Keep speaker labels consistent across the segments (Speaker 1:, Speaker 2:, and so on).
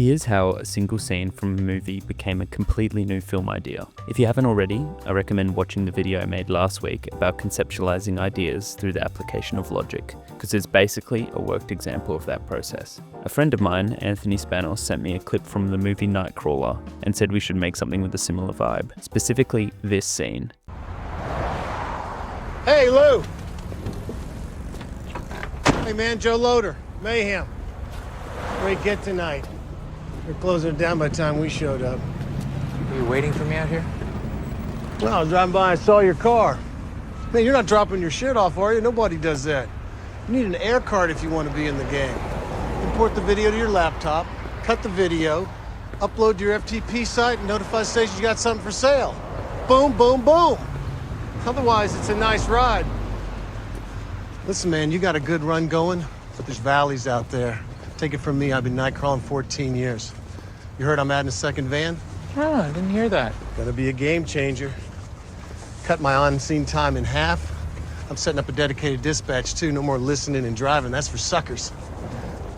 Speaker 1: Here's how a single scene from a movie became a completely new film idea. If you haven't already, I recommend watching the video I made last week about conceptualizing ideas through the application of logic, because it's basically a worked example of that process. A friend of mine, Anthony Spanos, sent me a clip from the movie Nightcrawler and said we should make something with a similar vibe, specifically this scene.
Speaker 2: Hey, Lou! Hey man, Joe Loader, Mayhem. Great get tonight. They're closing it down by the time we showed up.
Speaker 3: Were you waiting for me out here?
Speaker 2: Well, I was driving by and saw your car. Man, you're not dropping your shit off, are you? Nobody does that. You need an air card if you want to be in the game. Import the video to your laptop, cut the video, upload to your FTP site, and notify stations you got something for sale. Boom, boom, boom. Otherwise, it's a nice ride. Listen, man, you got a good run going, but there's valleys out there. Take it from me, I've been night crawling 14 years. You heard I'm adding a second van?
Speaker 3: Oh, I didn't hear that.
Speaker 2: Gonna be a game changer. Cut my on-scene time in half. I'm setting up a dedicated dispatch too. No more listening and driving, that's for suckers.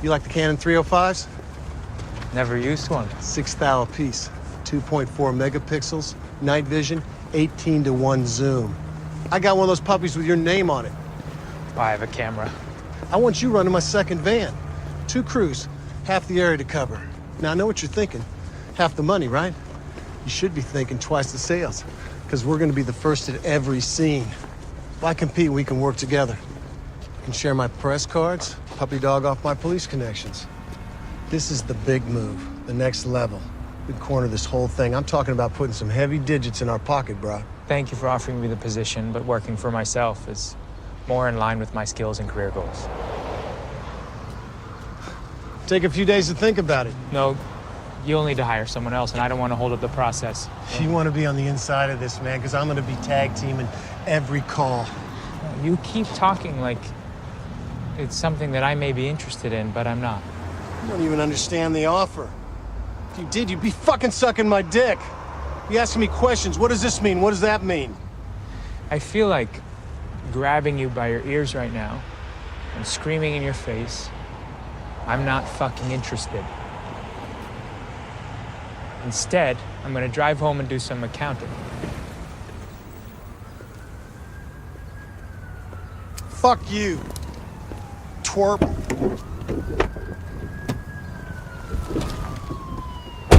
Speaker 2: You like the Canon 305s?
Speaker 3: Never used one.
Speaker 2: 6 thou a piece, 2.4 megapixels, night vision, 18:1 zoom. I got one of those puppies with your name on it.
Speaker 3: I have a camera.
Speaker 2: I want you running my second van. 2 crews, half the area to cover. Now, I know what you're thinking. Half the money, right? You should be thinking twice the sales, because we're gonna be the first at every scene. Why compete? We can work together. You can share my press cards, puppy dog off my police connections. This is the big move, the next level. We corner this whole thing. I'm talking about putting some heavy digits in our pocket, bro.
Speaker 3: Thank you for offering me the position, but working for myself is more in line with my skills and career goals.
Speaker 2: Take a few days to think about it.
Speaker 3: No, you'll need to hire someone else, and I don't want to hold up the process.
Speaker 2: You want to be on the inside of this, man, because I'm going to be tag teaming every call.
Speaker 3: You keep talking like it's something that I may be interested in, but I'm not.
Speaker 2: You don't even understand the offer. If you did, you'd be fucking sucking my dick. Be asking me questions. What does this mean? What does that mean?
Speaker 3: I feel like grabbing you by your ears right now and screaming in your face, I'm not fucking interested. Instead, I'm gonna drive home and do some accounting.
Speaker 2: Fuck you, twerp.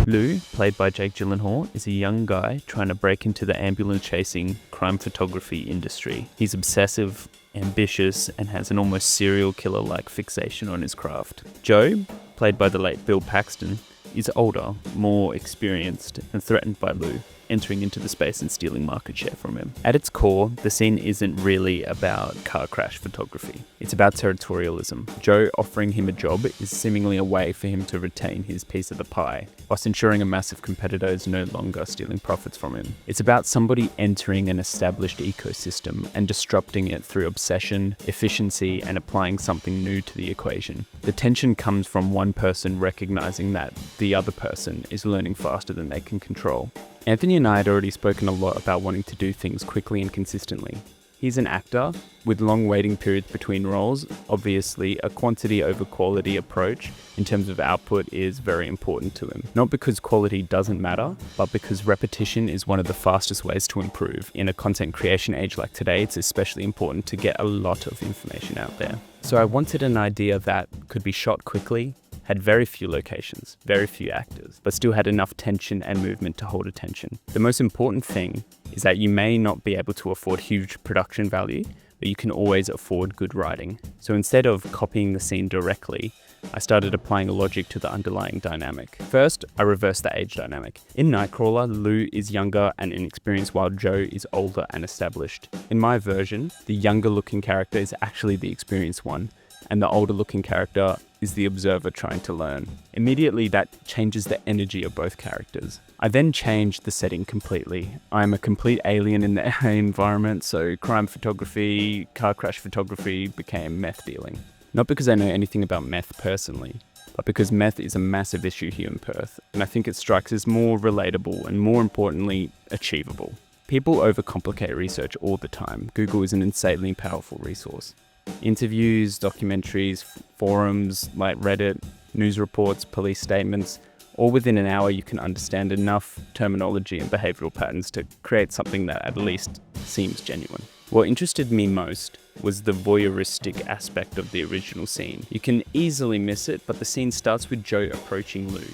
Speaker 1: Lou, played by Jake Gyllenhaal, is a young guy trying to break into the ambulance-chasing crime photography industry. He's obsessive, ambitious, and has an almost serial killer-like fixation on his craft. Joe, played by the late Bill Paxton, is older, more experienced, and threatened by Lou, entering into the space and stealing market share from him. At its core, the scene isn't really about car crash photography. It's about territorialism. Joe offering him a job is seemingly a way for him to retain his piece of the pie, whilst ensuring a massive competitor is no longer stealing profits from him. It's about somebody entering an established ecosystem and disrupting it through obsession, efficiency, and applying something new to the equation. The tension comes from one person recognizing that the other person is learning faster than they can control. Anthony and I had already spoken a lot about wanting to do things quickly and consistently. He's an actor with long waiting periods between roles. Obviously, a quantity over quality approach in terms of output is very important to him. Not because quality doesn't matter, but because repetition is one of the fastest ways to improve. In a content creation age like today, it's especially important to get a lot of information out there. So I wanted an idea that could be shot quickly, had very few locations, very few actors, but still had enough tension and movement to hold attention. The most important thing is that you may not be able to afford huge production value, but you can always afford good writing. So instead of copying the scene directly, I started applying logic to the underlying dynamic. First, I reversed the age dynamic. In Nightcrawler, Lou is younger and inexperienced while Joe is older and established. In my version, the younger looking character is actually the experienced one, and the older looking character is the observer trying to learn. Immediately, that changes the energy of both characters. I then changed the setting completely. I'm a complete alien in the environment, so crime photography, car crash photography became meth dealing. Not because I know anything about meth personally, but because meth is a massive issue here in Perth, and I think it strikes as more relatable and, more importantly, achievable. People overcomplicate research all the time. Google is an insanely powerful resource. Interviews, documentaries, forums like Reddit, news reports, police statements, Or within an hour, you can understand enough terminology and behavioral patterns to create something that at least seems genuine. What interested me most was the voyeuristic aspect of the original scene. You can easily miss it, but the scene starts with Joe approaching Lou,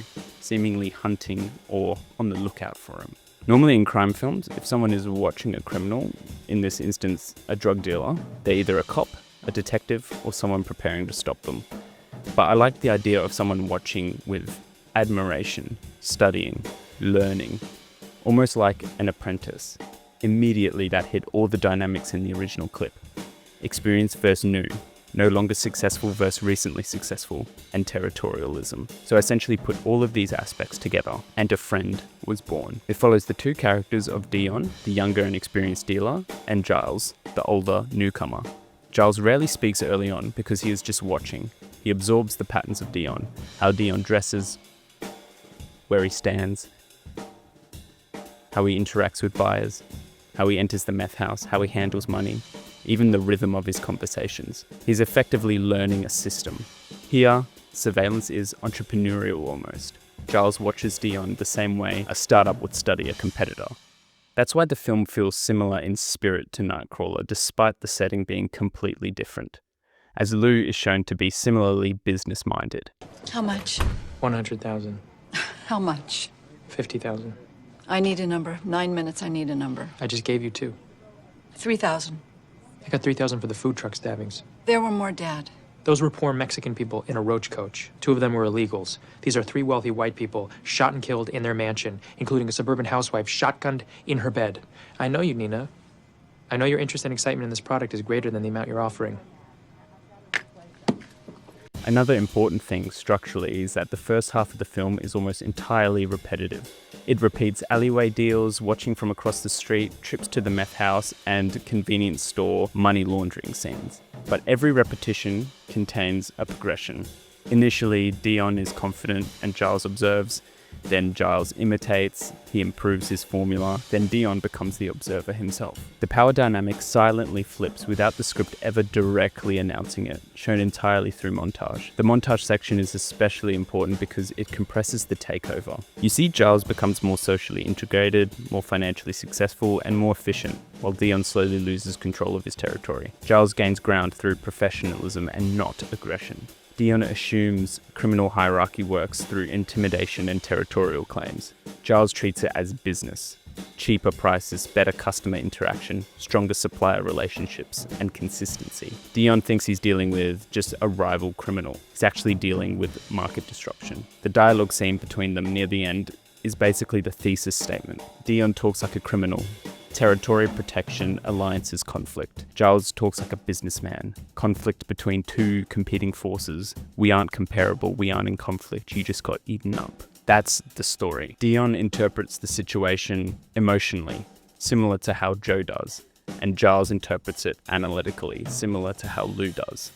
Speaker 1: seemingly hunting or on the lookout for him. Normally in crime films, if someone is watching a criminal, in this instance a drug dealer, they're either a cop, a detective, or someone preparing to stop them. But I like the idea of someone watching with admiration, studying, learning, almost like an apprentice. Immediately that hit all the dynamics in the original clip. Experience versus new, no longer successful versus recently successful, and territorialism. So I essentially put all of these aspects together, and a friend was born. It follows the two characters of Dion, the younger and experienced dealer, and Giles, the older newcomer. Giles rarely speaks early on because he is just watching. He absorbs the patterns of Dion, how Dion dresses, where he stands, how he interacts with buyers, how he enters the meth house, how he handles money, even the rhythm of his conversations. He's effectively learning a system. Here, surveillance is entrepreneurial almost. Giles watches Dion the same way a startup would study a competitor. That's why the film feels similar in spirit to Nightcrawler, despite the setting being completely different, as Lou is shown to be similarly business-minded.
Speaker 4: How much?
Speaker 3: 100,000.
Speaker 4: How much?
Speaker 3: 50,000.
Speaker 4: I need a number. 9 minutes, I need a number.
Speaker 3: I just gave you 2.
Speaker 4: 3,000.
Speaker 3: I got 3,000 for the food truck stabbings.
Speaker 4: There were more, Dad.
Speaker 3: Those were poor Mexican people in a roach coach. 2 of them were illegals. These are 3 wealthy white people shot and killed in their mansion, including a suburban housewife shotgunned in her bed. I know you, Nina. I know your interest and excitement in this product is greater than the amount you're offering.
Speaker 1: Another important thing structurally is that the first half of the film is almost entirely repetitive. It repeats alleyway deals, watching from across the street, trips to the meth house, and convenience store money laundering scenes. But every repetition contains a progression. Initially, Dion is confident and Giles observes. Then Giles imitates, he improves his formula, then Dion becomes the observer himself. The power dynamic silently flips without the script ever directly announcing it, shown entirely through montage. The montage section is especially important because it compresses the takeover. You see Giles becomes more socially integrated, more financially successful, and more efficient, while Dion slowly loses control of his territory. Giles gains ground through professionalism and not aggression. Dion assumes criminal hierarchy works through intimidation and territorial claims. Giles treats it as business. Cheaper prices, better customer interaction, stronger supplier relationships, and consistency. Dion thinks he's dealing with just a rival criminal. He's actually dealing with market disruption. The dialogue scene between them near the end is basically the thesis statement. Dion talks like a criminal. Territory protection, alliances, conflict. Giles talks like a businessman. Conflict between 2 competing forces. We aren't comparable, we aren't in conflict, you just got eaten up. That's the story. Dion interprets the situation emotionally, similar to how Joe does, and Giles interprets it analytically, similar to how Lou does.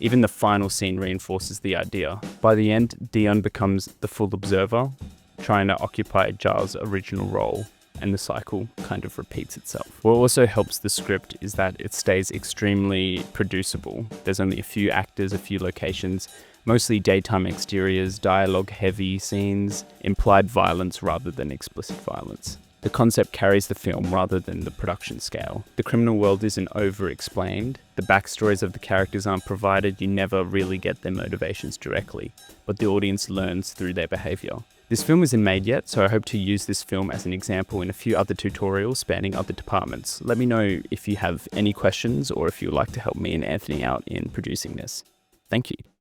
Speaker 1: Even the final scene reinforces the idea. By the end, Dion becomes the full observer, trying to occupy Giles' original role, and the cycle kind of repeats itself. What also helps the script is that it stays extremely producible. There's only a few actors, a few locations, mostly daytime exteriors, dialogue-heavy scenes, implied violence rather than explicit violence. The concept carries the film rather than the production scale. The criminal world isn't over-explained. The backstories of the characters aren't provided. You never really get their motivations directly, but the audience learns through their behavior. This film isn't made yet, so I hope to use this film as an example in a few other tutorials spanning other departments. Let me know if you have any questions or if you'd like to help me and Anthony out in producing this. Thank you.